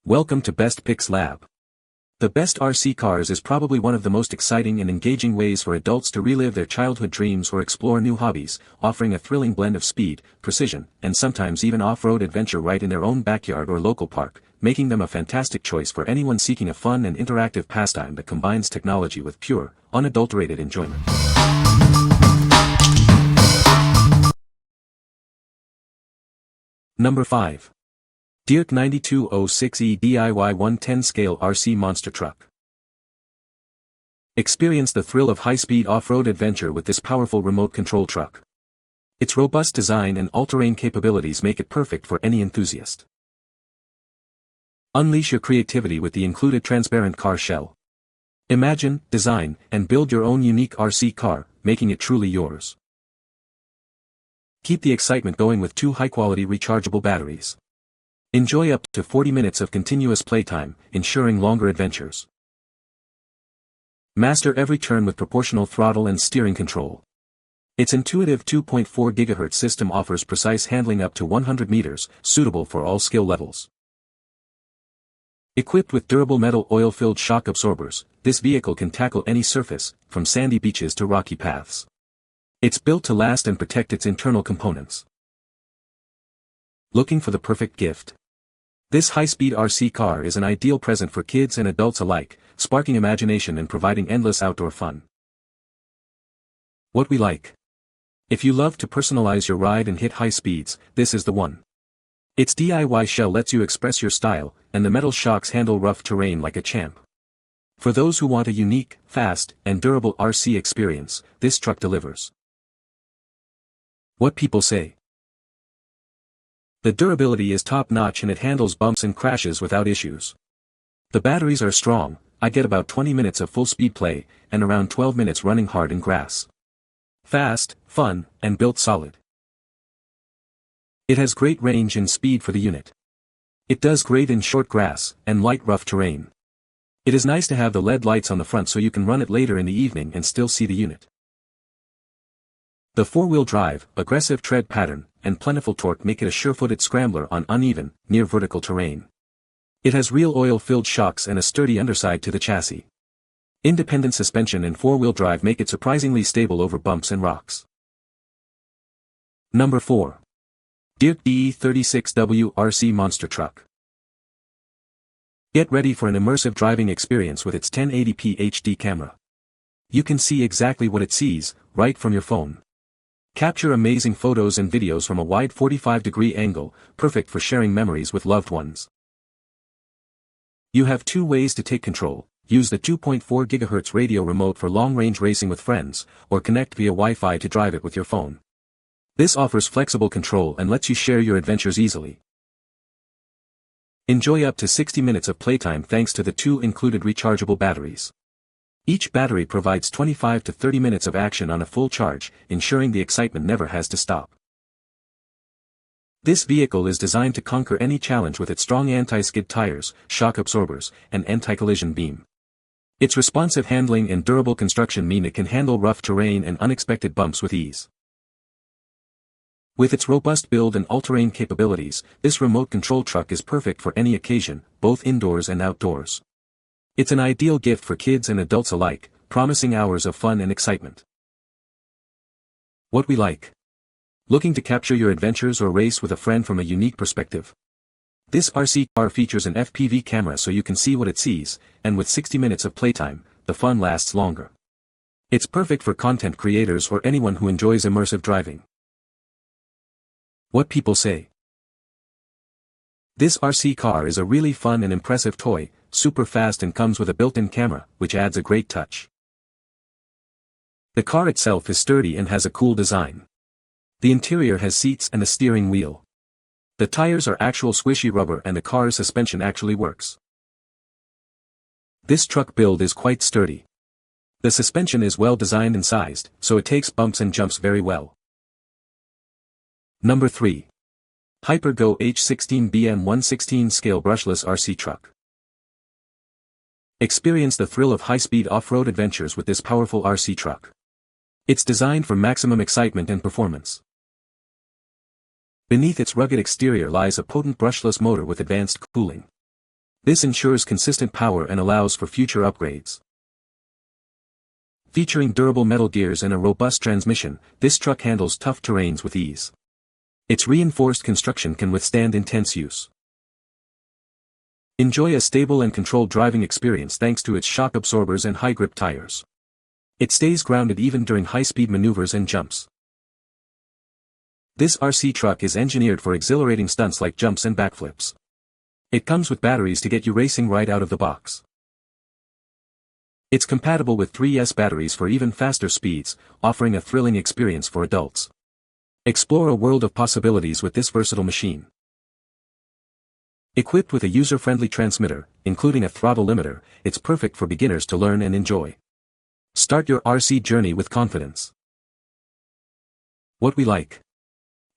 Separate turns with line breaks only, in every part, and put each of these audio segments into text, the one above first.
Welcome to Best Picks Lab. The best RC cars is probably one of the most exciting and engaging ways for adults to relive their childhood dreams or explore new hobbies, offering a thrilling blend of speed, precision, and sometimes even off-road adventure right in their own backyard or local park, making them a fantastic choice for anyone seeking a fun and interactive pastime that combines technology with pure, unadulterated enjoyment. Number 5. DEERC 9206E DIY 110 Scale RC Monster Truck. Experience the thrill of high-speed off-road adventure with this powerful remote control truck. Its robust design and all-terrain capabilities make it perfect for any enthusiast. Unleash your creativity with the included transparent car shell. Imagine, design, and build your own unique RC car, making it truly yours. Keep the excitement going with two high-quality rechargeable batteries. Enjoy up to 40 minutes of continuous playtime, ensuring longer adventures. Master every turn with proportional throttle and steering control. Its intuitive 2.4 GHz system offers precise handling up to 100 meters, suitable for all skill levels. Equipped with durable metal oil-filled shock absorbers, this vehicle can tackle any surface, from sandy beaches to rocky paths. It's built to last and protect its internal components. Looking for the perfect gift? This high-speed RC car is an ideal present for kids and adults alike, sparking imagination and providing endless outdoor fun. What we like. If you love to personalize your ride and hit high speeds, this is the one. Its DIY shell lets you express your style, and the metal shocks handle rough terrain like a champ. For those who want a unique, fast, and durable RC experience, this truck delivers. What people say. The durability is top-notch and it handles bumps and crashes without issues. The batteries are strong. I get about 20 minutes of full-speed play, and around 12 minutes running hard in grass. Fast, fun, and built solid. It has great range and speed for the unit. It does great in short grass, and light rough terrain. It is nice to have the LED lights on the front so you can run it later in the evening and still see the unit. The four-wheel drive, aggressive tread pattern, and plentiful torque make it a sure-footed scrambler on uneven, near-vertical terrain. It has real oil-filled shocks and a sturdy underside to the chassis. Independent suspension and four-wheel drive make it surprisingly stable over bumps and rocks. Number 4. DEERC DE36W RC Monster Truck. Get ready for an immersive driving experience with its 1080p HD camera. You can see exactly what it sees, right from your phone. Capture amazing photos and videos from a wide 45-degree angle, perfect for sharing memories with loved ones. You have two ways to take control: use the 2.4 GHz radio remote for long-range racing with friends, or connect via Wi-Fi to drive it with your phone. This offers flexible control and lets you share your adventures easily. Enjoy up to 60 minutes of playtime thanks to the two included rechargeable batteries. Each battery provides 25 to 30 minutes of action on a full charge, ensuring the excitement never has to stop. This vehicle is designed to conquer any challenge with its strong anti-skid tires, shock absorbers, and anti-collision beam. Its responsive handling and durable construction mean it can handle rough terrain and unexpected bumps with ease. With its robust build and all-terrain capabilities, this remote control truck is perfect for any occasion, both indoors and outdoors. It's an ideal gift for kids and adults alike, promising hours of fun and excitement. What we like. Looking to capture your adventures or race with a friend from a unique perspective? This RC car features an FPV camera so you can see what it sees, and with 60 minutes of playtime, the fun lasts longer. It's perfect for content creators or anyone who enjoys immersive driving. What people say. This RC car is a really fun and impressive toy, super fast, and comes with a built-in camera, which adds a great touch. The car itself is sturdy and has a cool design. The interior has seats and a steering wheel. The tires are actual squishy rubber and the car's suspension actually works. This truck build is quite sturdy. The suspension is well designed and sized, so it takes bumps and jumps very well. Number 3. Hypergo H16BM 116 Scale Brushless RC Truck. Experience the thrill of high-speed off-road adventures with this powerful RC truck. It's designed for maximum excitement and performance. Beneath its rugged exterior lies a potent brushless motor with advanced cooling. This ensures consistent power and allows for future upgrades. Featuring durable metal gears and a robust transmission, this truck handles tough terrains with ease. Its reinforced construction can withstand intense use. Enjoy a stable and controlled driving experience thanks to its shock absorbers and high-grip tires. It stays grounded even during high-speed maneuvers and jumps. This RC truck is engineered for exhilarating stunts like jumps and backflips. It comes with batteries to get you racing right out of the box. It's compatible with 3S batteries for even faster speeds, offering a thrilling experience for adults. Explore a world of possibilities with this versatile machine. Equipped with a user-friendly transmitter, including a throttle limiter, it's perfect for beginners to learn and enjoy. Start your RC journey with confidence. What we like.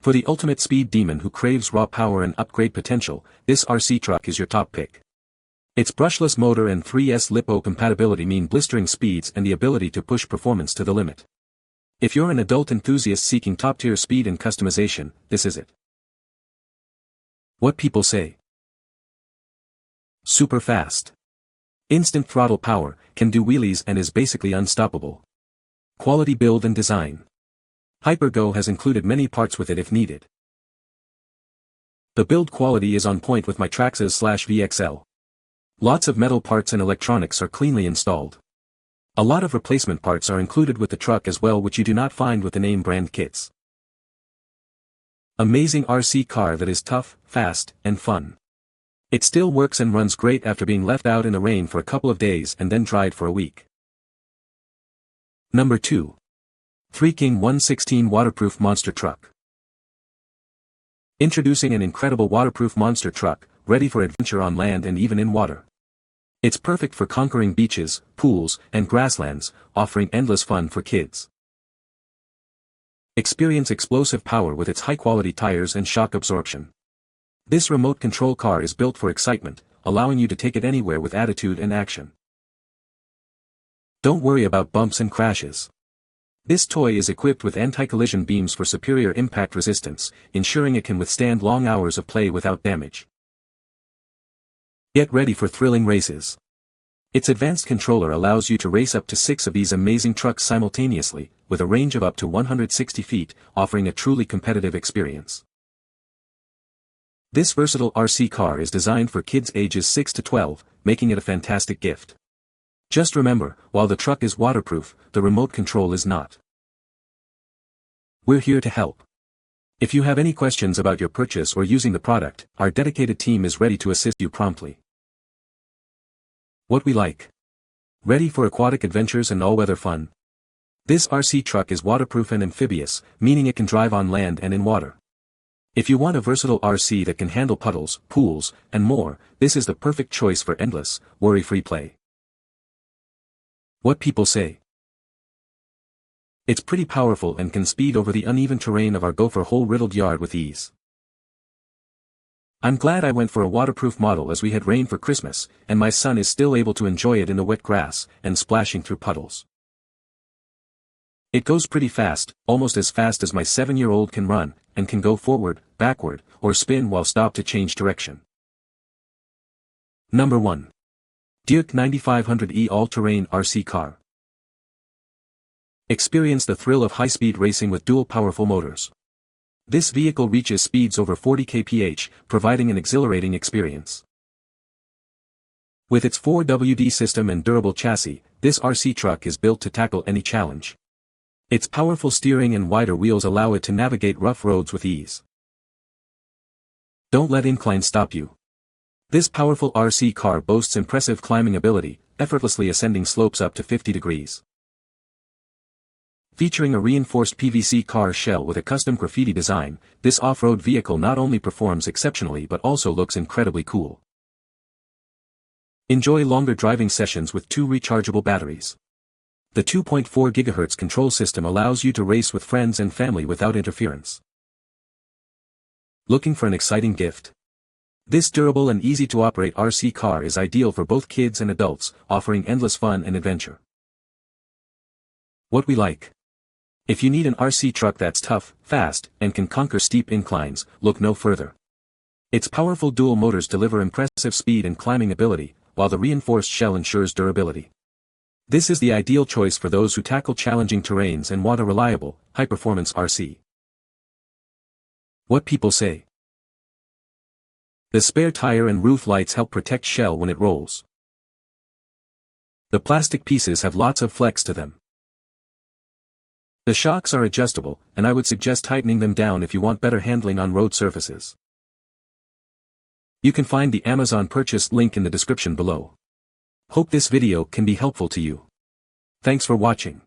For the ultimate speed demon who craves raw power and upgrade potential, this RC truck is your top pick. Its brushless motor and 3S LiPo compatibility mean blistering speeds and the ability to push performance to the limit. If you're an adult enthusiast seeking top-tier speed and customization, this is it. What people say. Super fast. Instant throttle power, can do wheelies and is basically unstoppable. Quality build and design. HyperGo has included many parts with it if needed. The build quality is on point with my Traxxas/VXL. Lots of metal parts and electronics are cleanly installed. A lot of replacement parts are included with the truck as well, which you do not find with the name brand kits. Amazing RC car that is tough, fast, and fun. It still works and runs great after being left out in the rain for a couple of days and then dried for a week. Number 2. Threeking 116 Waterproof Monster Truck. Introducing an incredible waterproof monster truck, ready for adventure on land and even in water. It's perfect for conquering beaches, pools, and grasslands, offering endless fun for kids. Experience explosive power with its high-quality tires and shock absorption. This remote control car is built for excitement, allowing you to take it anywhere with attitude and action. Don't worry about bumps and crashes. This toy is equipped with anti-collision beams for superior impact resistance, ensuring it can withstand long hours of play without damage. Get ready for thrilling races. Its advanced controller allows you to race up to 6 of these amazing trucks simultaneously, with a range of up to 160 feet, offering a truly competitive experience. This versatile RC car is designed for kids ages 6 to 12, making it a fantastic gift. Just remember, while the truck is waterproof, the remote control is not. We're here to help. If you have any questions about your purchase or using the product, our dedicated team is ready to assist you promptly. What we like. Ready for aquatic adventures and all-weather fun? This RC truck is waterproof and amphibious, meaning it can drive on land and in water. If you want a versatile RC that can handle puddles, pools, and more, this is the perfect choice for endless, worry-free play. What people say. It's pretty powerful and can speed over the uneven terrain of our gopher hole-riddled yard with ease. I'm glad I went for a waterproof model as we had rain for Christmas, and my son is still able to enjoy it in the wet grass, and splashing through puddles. It goes pretty fast, almost as fast as my 7-year-old can run, and can go forward, backward, or spin while stopped to change direction. Number 1. DEERC 9500E All-Terrain RC Car. Experience the thrill of high-speed racing with dual powerful motors. This vehicle reaches speeds over 40 kph, providing an exhilarating experience. With its 4WD system and durable chassis, this RC truck is built to tackle any challenge. Its powerful steering and wider wheels allow it to navigate rough roads with ease. Don't let incline stop you. This powerful RC car boasts impressive climbing ability, effortlessly ascending slopes up to 50 degrees. Featuring a reinforced PVC car shell with a custom graffiti design, this off-road vehicle not only performs exceptionally but also looks incredibly cool. Enjoy longer driving sessions with 2 rechargeable batteries. The 2.4 GHz control system allows you to race with friends and family without interference. Looking for an exciting gift? This durable and easy-to-operate RC car is ideal for both kids and adults, offering endless fun and adventure. What we like. If you need an RC truck that's tough, fast, and can conquer steep inclines, look no further. Its powerful dual motors deliver impressive speed and climbing ability, while the reinforced shell ensures durability. This is the ideal choice for those who tackle challenging terrains and want a reliable, high-performance RC. What people say. The spare tire and roof lights help protect shell when it rolls. The plastic pieces have lots of flex to them. The shocks are adjustable, and I would suggest tightening them down if you want better handling on road surfaces. You can find the Amazon purchase link in the description below. Hope this video can be helpful to you. Thanks for watching.